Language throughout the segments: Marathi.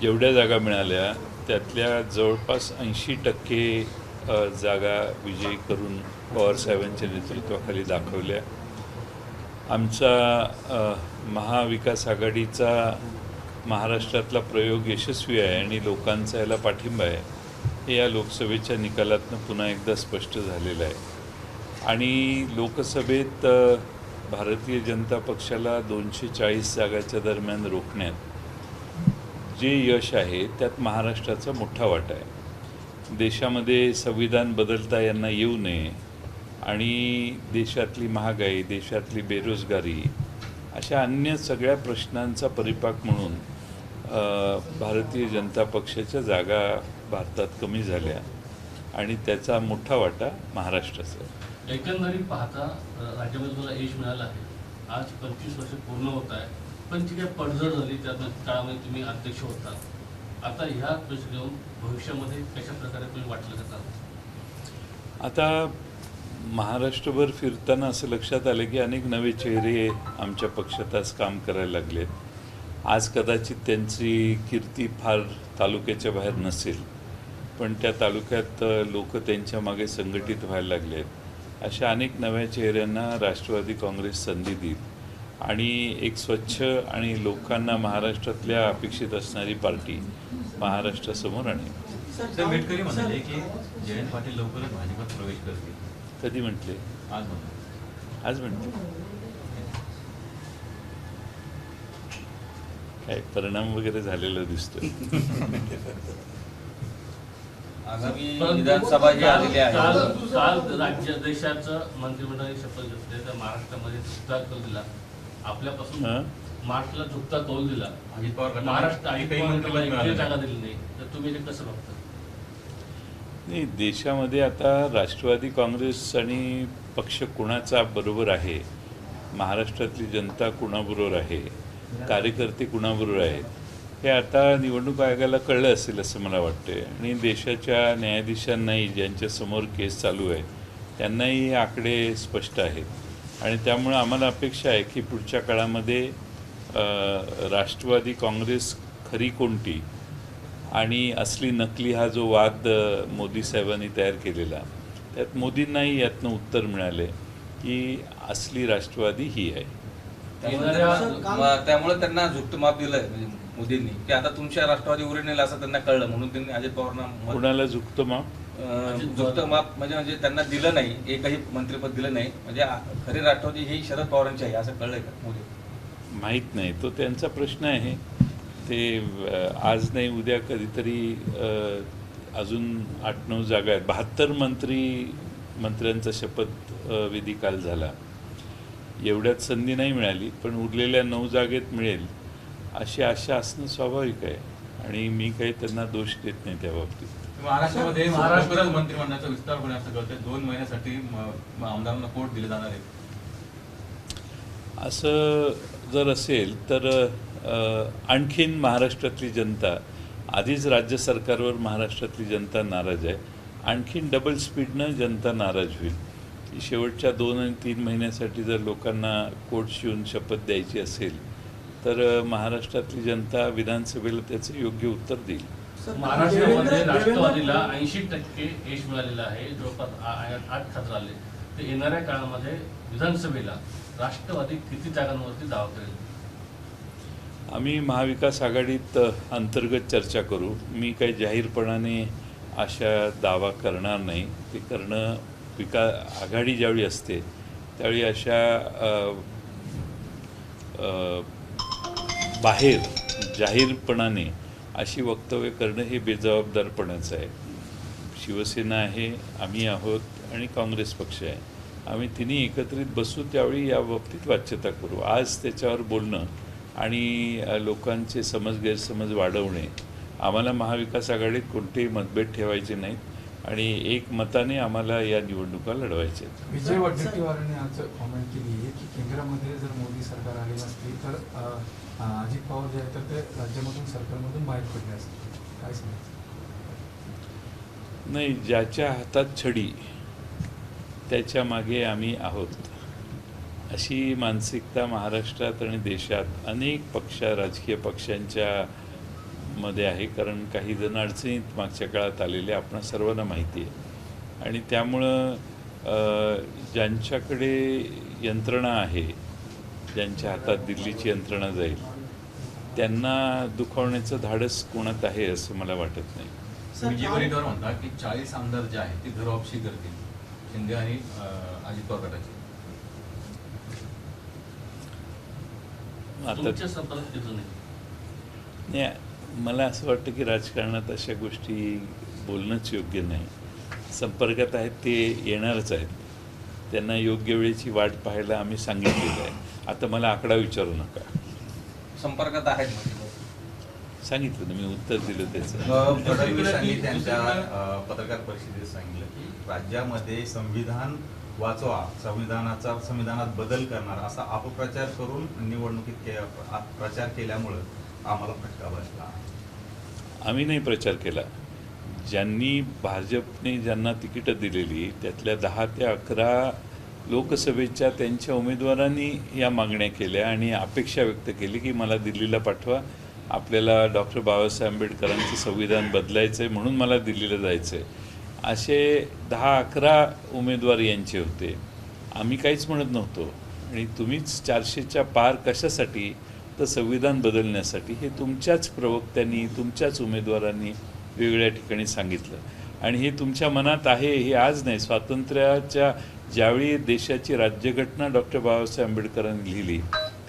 जेवढ्या जागा मिळाल्या त्यातल्या जवळपास 80% जागा विजयी करून पवारसाहेबांच्या नेतृत्वाखाली दाखवल्या. आमचा महाविकास आघाडीचा महाराष्ट्रातला प्रयोग यशस्वी आहे आणि लोकांचा याला पाठिंबा आहे हे या लोकसभेच्या निकालातनं पुन्हा एकदा स्पष्ट झालेलं आहे. आणि लोकसभेत भारतीय जनता पक्षाला 240 जागाच्या दरम्यान रोखण्यात जे यश आहे त्यात महाराष्ट्राचा मोठा वाटा आहे. देशामध्ये संविधान बदलता यांना येऊ नये आणि देशातली महागाई, देशातली बेरोजगारी अशा अन्य सगळ्या प्रश्नांचा परिपाक म्हणून भारतीय जनता पक्षाच्या जागा भारतात कमी झाल्या आणि त्याचा मोठा वाटा महाराष्ट्राचा आहे. एकंदरीत पाहता राज्यामध्ये तुला यश मिळालं आहे. आज 25 वर्ष पूर्ण होत आहे, पण जी काही पडझड झाली त्या काळामध्ये तुम्ही अध्यक्ष होता. आता ह्या प्रश्न घेऊन भविष्यामध्ये कशा प्रकारे तुम्ही वाटलं जातात? आता महाराष्ट्रभर फिरताना असं लक्षात आलं की अनेक नवे चेहरे आमच्या पक्षात आज काम करायला लागलेत. आज कदाचित त्यांची कीर्ती फार तालुक्याच्या बाहेर नसेल, पण त्या तालुक्यात लोक त्यांच्या मागे संघटित व्हायला लागलेत. अशा अनेक नव्या चेहऱ्यांना राष्ट्रवादी काँग्रेस संधी देईल आणि एक स्वच्छ आणि लोकांना महाराष्ट्रातल्या अपेक्षित असणारी पार्टी महाराष्ट्रासमोर आणेल. मेटकरी म्हणाले की जयंत पाटील लवकरच भाजपात प्रवेश करतील. कधी म्हटले? आज म्हटले. काय परिणाम वगैरे झालेला दिसतोय. विधानसभा जी आलेली आहे, काल राज्य देशाचं मंत्रिमंडळाने शपथ घेतली तर महाराष्ट्रामध्ये झुकता कौल दिला. आपल्यापासून महाराष्ट्राला झुकता कौल दिला. अजित पवार महाराष्ट्र काही मंत्रिमंडळ जागा दिली नाही, तर तुम्ही ते कसं बघता? नाही, देशामध्ये आता राष्ट्रवादी काँग्रेस आणि पक्ष कुणाचा बरोबर आहे, महाराष्ट्रातली जनता कुणाबरोबर आहे, कार्यकर्ते कुणाबरोबर आहेत, हे आता निवडणूक आयोगाला कळलं असेल असं मला वाटते. आणि देशाच्या न्यायाधीशांनाही ज्यांच्यासमोर केस चालू आहे त्यांनाही हे आकडे स्पष्ट आहेत. आणि त्यामुळं आम्हाला अपेक्षा आहे की पुढच्या काळामध्ये राष्ट्रवादी काँग्रेस खरी कोणती आणि असली नकली हा जो वाद मोदी साहेबांनी तयार केलेला, त्यात मोदींनाही यातनं उत्तर मिळाले की असली राष्ट्रवादी ही आहे. त्यामुळे त्यांना झुकतं माप दिलंय म्हणजे मोदींनी की आता तुमच्या राष्ट्रवादी उरे नेला असं त्यांना कळलं, म्हणून त्यांनी अजित पवारांना कुणाला झुकतं माप? झुकतं माप म्हणजे त्यांना दिलं नाही, एकही मंत्रिपद दिलं नाही, म्हणजे खरी राष्ट्रवादी ही शरद पवारांची आहे असं कळलंय का मोदी? माहीत नाही, तो त्यांचा प्रश्न आहे. ते आज नाही उद्या कधीतरी अजून 8-9 जागा आहेत. 72 मंत्र्यांचा शपथविधी काल झाला. एवढ्यात संधी नाही मिळाली, पण उरलेल्या 9 जागेत मिळेल अशी आशा असणं स्वाभाविक आहे आणि मी काही त्यांना दोष देत नाही त्या बाबतीत. महाराष्ट्रामध्ये महाराष्ट्र मंत्रिमंडळाचा विस्तार होण्याचं कळतंय. 2 महिन्यासाठी आमदारांना कोर्ट दिले जाणार आहे. असं जर असेल तर आणखीन महाराष्ट्रातली जनता, आधीच राज्य सरकारवर महाराष्ट्रातली जनता नाराज आहे, आणखीन डबल स्पीडनं जनता नाराज होईल. शेवटच्या 2 आणि 3 महिन्यासाठी जर लोकांना कोर्ट शिवून शपथ द्यायची असेल तर महाराष्ट्रातली जनता विधानसभेला त्याचं योग्य उत्तर देईल. महाराष्ट्रामध्ये राष्ट्रवादीला 80% यश मिळालेलं आहे. जवळपास 8 खासदार आले. तर येणाऱ्या काळामध्ये विधानसभेला राष्ट्रवादी किती जागांवरती दावा करेल? आम्ही महाविकास आघाडीत अंतर्गत चर्चा करू. मी काही जाहीरपणाने अशा दावा करणार नाही. ते करणं आघाडी ज्यावेळी असते त्यावेळी अशा बाहेर जाहीरपणाने अशी वक्तव्य करणं हे बेजबाबदारपणाचं आहे. शिवसेना आहे, आम्ही आहोत आणि काँग्रेस पक्ष आहे. आम्ही तिन्ही एकत्रित बसू, त्यावेळी या बाबतीत वाच्यता करू. आज त्याच्यावर बोलणं आणि लोकांचे गैरसमज वाढवणे, आम्हाला महाविकास आघाडीत कोणतेही मतभेद ठेवायचे नाहीत आणि एक मताने आम्हाला या निवडणुका लढवायच्या आहेत. विजय वडेट्टीवारांनी आज कॉमेंट केली आहे की केंद्रामध्ये जर मोदी सरकार आले नसते तर अजित पवार जे आहेत तर ते राज्यामधून सरकारमधून बाहेर पडले असते. काय सांगायचं? नाही, ज्याच्या हातात छडी त्याच्या मागे आम्ही आहोत अशी मानसिकता महाराष्ट्रात आणि देशात अनेक राजकीय पक्षांच्या मध्ये आहे, कारण काही जण अडचणीत मागच्या काळात आलेले आपण सर्वांना माहिती आहे. आणि त्यामुळं ज्यांच्याकडे यंत्रणा आहे, ज्यांच्या हातात दिल्लीची यंत्रणा जाईल, त्यांना दुखावण्याचं धाडस कोणात आहे असं मला वाटत नाही. तुम्ही जी वरिष्ठांवर म्हणता की 40 आमदार जे आहेत ते घरवापसी करतील, शिंदे आणि अजित पवार गटाचे. आता तुमच्या संपर्कात येतो नाही. नाही, मला असं वाटतं की राजकारणात अशा गोष्टी बोलणंच योग्य नाही. संपर्कात आहेत ते येणारच आहेत, त्यांना योग्य वेळेची वाट पाहायला आम्ही सांगितलेलं आहे. आता मला आकडा विचारू नका, संपर्कात आहेत म्हणजे सांगितलं ना, मी उत्तर दिलं त्याचं. फडणवीसांनी त्यांच्या पत्रकार परिषदेत सांगितलं की राज्यामध्ये संविधान वाचवा, संविधानात बदल करणार असा अपप्रचार करून निवडणुकीत प्रचार केल्यामुळं आम्हाला फटका बसला. आम्ही नाही प्रचार केला. ज्यांनी भाजपने ज्यांना तिकीटं दिलेली त्यातल्या 10 ते 11 लोकसभेच्या त्यांच्या उमेदवारांनी या मागण्या केल्या आणि अपेक्षा व्यक्त केली की मला दिल्लीला पाठवा, आपल्याला डॉक्टर बाबासाहेब आंबेडकरांचं संविधान बदलायचं आहे म्हणून मला दिल्लीला जायचं आहे. असे 10-11 उमेदवार यांचे होते. आम्ही काहीच म्हणत नव्हतो. आणि तुम्हीच 400च्या पार कशासाठी, तर संविधान बदलण्यासाठी. हे तुमच्याच प्रवक्त्यांनी, तुमच्याच उमेदवारांनी वेगवेगळ्या ठिकाणी सांगितलं. आणि हे तुमच्या मनात आहे, हे आज नाही, स्वातंत्र्याच्या ज्यावेळी देशाची राज्यघटना डॉक्टर बाबासाहेब आंबेडकरांनी लिहिली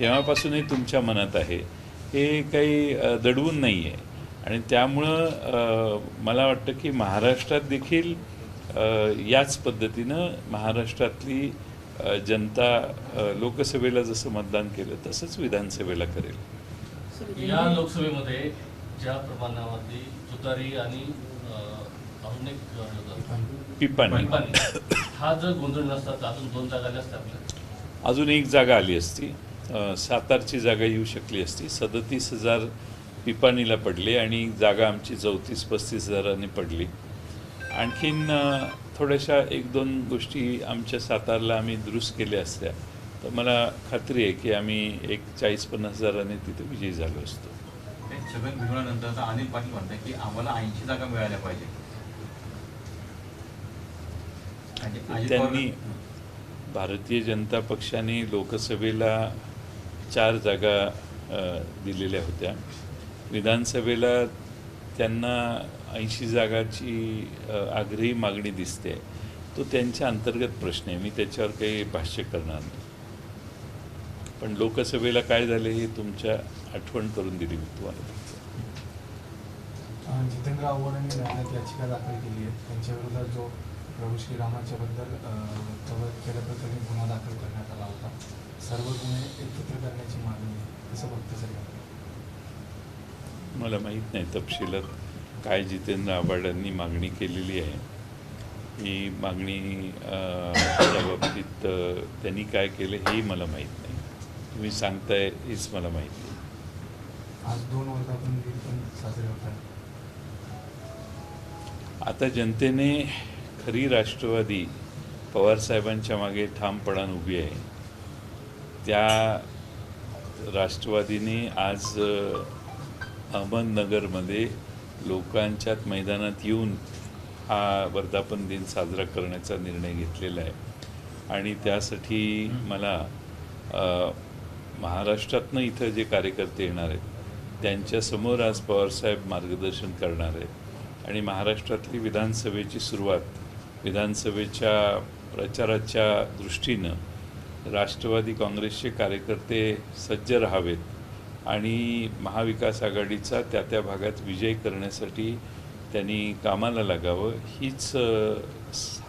तेव्हापासून हे तुमच्या मनात आहे. हे काही दडवून नाही आहे. आणि त्यामुळं मला वाटतं की महाराष्ट्रात देखील याच पद्धतीनं महाराष्ट्रातली जनता लोकसभेला जसं मतदान केलं तसंच विधानसभेला करेल. या लोकसभेमध्ये ज्या प्रमाणावरती तुतारी आणि अजून एक पिपाणी, हा जर गोंधळ नसता तर अजून 2 जागा असतात आपल्या. अजून एक जागा आली असती, सातारची जागा येऊ शकली असती. 37,000 पिपाणीला पडले आणि जागा आमची 34-35 हजारांनी पडली. आणखीन थोड्याशा 1-2 गोष्टी आमच्या सातारला आम्ही दुरुस्त केल्या असत्या तर मला खात्री आहे की आम्ही एक 40-50 हजारांनी तिथे विजयी झालो असतो. छगन भुजबळानंतर आता अनिल पाटील म्हणतात की आम्हाला 80 जागा मिळाल्या पाहिजे. त्यांनी भारतीय जनता पक्षाने लोकसभेला 4 जागा दिलेल्या होत्या. विधानसभेला त्यांना 80 जागाची आग्रही मागणी दिसते. तो त्यांच्या अंतर्गत प्रश्न आहे, मी त्याच्यावर काही भाष्य करणार नाही. पण लोकसभेला काय झाले हे तुमच्या आठवण करून दिली मी तुम्हाला. जितेंद्र आव्हाडांनी न्यायालयात याचिका दाखल केली आहे. त्यांच्या विरोधात जो प्रभू श्रीरामाच्या बद्दल वक्तव्य केल्याप्रकरणी गुन्हा दाखल करण्यात आला होता. सर्व गुन्हे एकत्र करण्याची मागणी आहे, असं वक्तव्य सरकार. मला माहीत नाही तपशिलात काय जितेंद्र आव्हाडांनी मागणी केलेली आहे. ही मागणी त्या बाबतीत त्यांनी काय केलं हेही मला माहीत नाही. तुम्ही सांगताय हेच मला माहिती आहे. आज 2 वर्धापन दिन पण साजरे होत आहे. आता जनतेने खरी राष्ट्रवादी पवारसाहेबांच्या मागे ठामपणाने उभी आहे. त्या राष्ट्रवादीने आज अहमदनगरमध्ये लोकांच्यात मैदानात येऊन हा वर्धापन दिन साजरा करण्याचा निर्णय घेतलेला आहे. आणि त्यासाठी मला महाराष्ट्रातनं इथं जे कार्यकर्ते येणार आहेत त्यांच्यासमोर आज पवारसाहेब मार्गदर्शन करणार आहेत. आणि महाराष्ट्रातली विधानसभेची सुरुवात, विधानसभेच्या प्रचाराच्या दृष्टीनं राष्ट्रवादी काँग्रेसचे कार्यकर्ते सज्ज राहावेत आणि महाविकास आघाडीचा त्या त्या भागात विजय करण्यासाठी त्यांनी कामाला लागावं,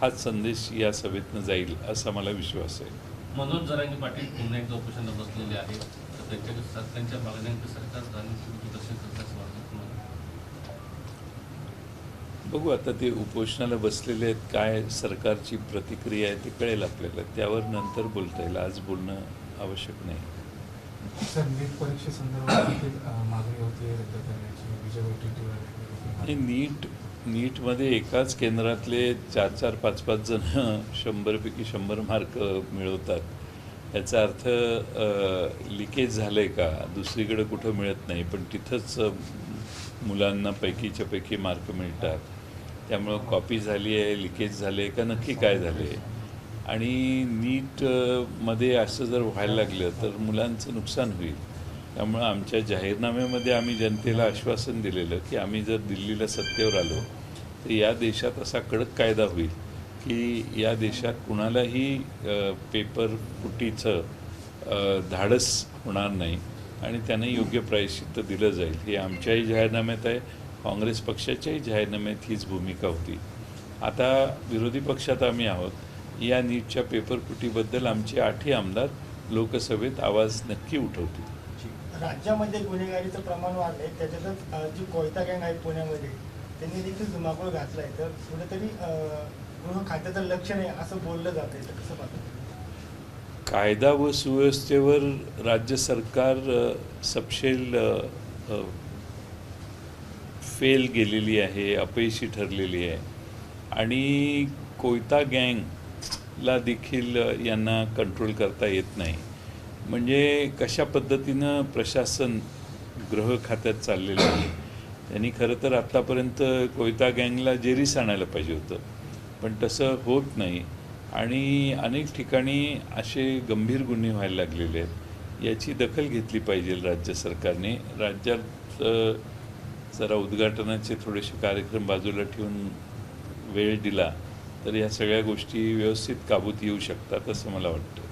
हाच संदेश या सभेतनं जाईल असा मला विश्वास आहे. मनोज जरांगे पाटील पुन्हा एकदा उपोषणाला बसलेले आहेत. तर त्यांच्या मागण्यांचं सरकार दर्शन करण्याचं वाटतं तुम्हाला? बघू आता ते उपोषणाला बसलेले आहेत, काय सरकारची प्रतिक्रिया आहे ते कळेल आपल्याला, त्यावर नंतर बोलता येईल. आज बोलणं आवश्यक नाही. सर, नीट परीक्षेसंदर्भात देखील मागणी होती रद्द करण्याची. विजय वडेट्टीवार नीटमध्ये एकाच केंद्रातले 4-4, 5-5 जण 100पैकी 100 मार्क मिळवतात. याचा अर्थ लिकेज झालं आहे का, दुसरीकडे कुठं मिळत नाही पण तिथंच मुलांना पैकीच्या पैकी मार्क मिळतात. त्यामुळं कॉपी झाली आहे, लिकेज झाले का नक्की काय झाले. आणि नीटमध्ये असं जर व्हायला लागलं तर मुलांचं नुकसान होईल. त्यामुळं आमच्या जाहीरनाम्यामध्ये आम्ही जनतेला आश्वासन दिलेलं की आम्ही जर दिल्लीला सत्तेवर आलो तर या देशात असा कडक कायदा होईल की या देशात कुणालाही पेपर फुटीचं धाडस होणार नाही आणि त्यांना योग्य प्रायश्चित्त दिलं जाईल. हे आमच्याही जाहीरनाम्यात आहे, काँग्रेस पक्षाच्याही जाहीरनाम्यात हीच भूमिका होती. आता विरोधी पक्षात आम्ही आहोत. या नीटच्या पेपरफुटीबद्दल आमचे 8ही आमदार लोकसभेत आवाज नक्की उठवतील. राज्यामध्ये गुन्हेगारीचं प्रमाण वाढलंय, त्याच्यातच जी कोयता गँग आहे पुण्यामध्ये त्यांनी देखील धुमाकूळ घातलाय. तर कुठेतरी गृह खात्याचं लक्ष नाही असं बोललं जात आहे. तर कसं पाहतं? कायदा व सुव्यवस्थेवर राज्य सरकार सपशेल फेल गेलेली आहे, अपयशी ठरलेली आहे. आणि कोयता गँगला देखील यांना कंट्रोल करता येत नाही. म्हणजे कशा पद्धतीनं प्रशासन गृह खात्यात चाललेलं आहे. त्यांनी खरं तर आत्तापर्यंत कोयता गँगला जेरीस आणायला पाहिजे होतं, पण तसं होत नाही. आणि अनेक ठिकाणी असे गंभीर गुन्हे व्हायला लागलेले आहेत. याची दखल घेतली पाहिजे राज्य सरकारने. राज्यात जरा उद्घाटनाचे थोडेसे कार्यक्रम बाजूला ठेवून वेळ दिला तर या सगळ्या गोष्टी व्यवस्थित काबूत येऊ शकतात असं मला वाटतं.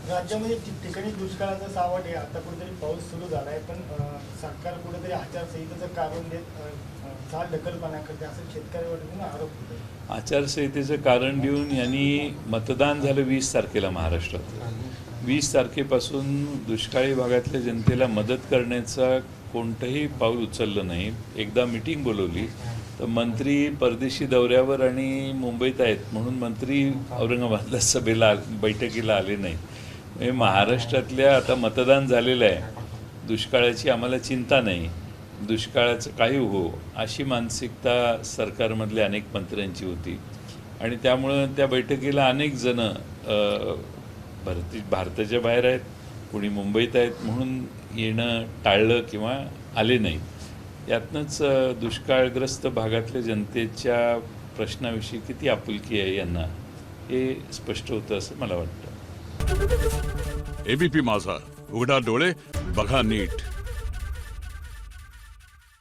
राज्यामध्ये ठिकठिकाणी दुष्काळाचं सावट आहे. आता कुठेतरी पाऊस सुरू झाला आहे, पण सरकार कुठेतरी आचारसंहितेचं कारण देत चाल ढकलपणा करते असं शेतकऱ्यावर आरोप होतो. आचारसंहितेचं कारण देऊन यांनी मतदान झालं 20 तारखेला महाराष्ट्रात. 20 तारखेपासून दुष्काळी भागातल्या जनतेला मदत करण्याचा कोणतंही पाऊल उचललं नाही. एकदा मिटिंग बोलवली तर मंत्री परदेशी दौऱ्यावर आणि मुंबईत आहेत म्हणून मंत्री औरंगाबादला बैठकीला आले नाहीत. म्हणजे महाराष्ट्रातल्या आता मतदान झालेलं आहे, दुष्काळाची आम्हाला चिंता नाही, दुष्काळाचं काही हो अशी मानसिकता सरकारमधल्या अनेक मंत्र्यांची होती. आणि त्यामुळं त्या बैठकीला अनेक जणं भारताच्या बाहेर आहेत, कोणी मुंबईत आहेत म्हणून येणं टाळलं किंवा आले नाहीत. यातनंच दुष्काळग्रस्त भागातल्या जनतेच्या प्रश्नाविषयी किती आपुलकी आहे यांना हे स्पष्ट होतं असं मला वाटतं. एबीपी माझा, उघडा डोळे बघा नीट.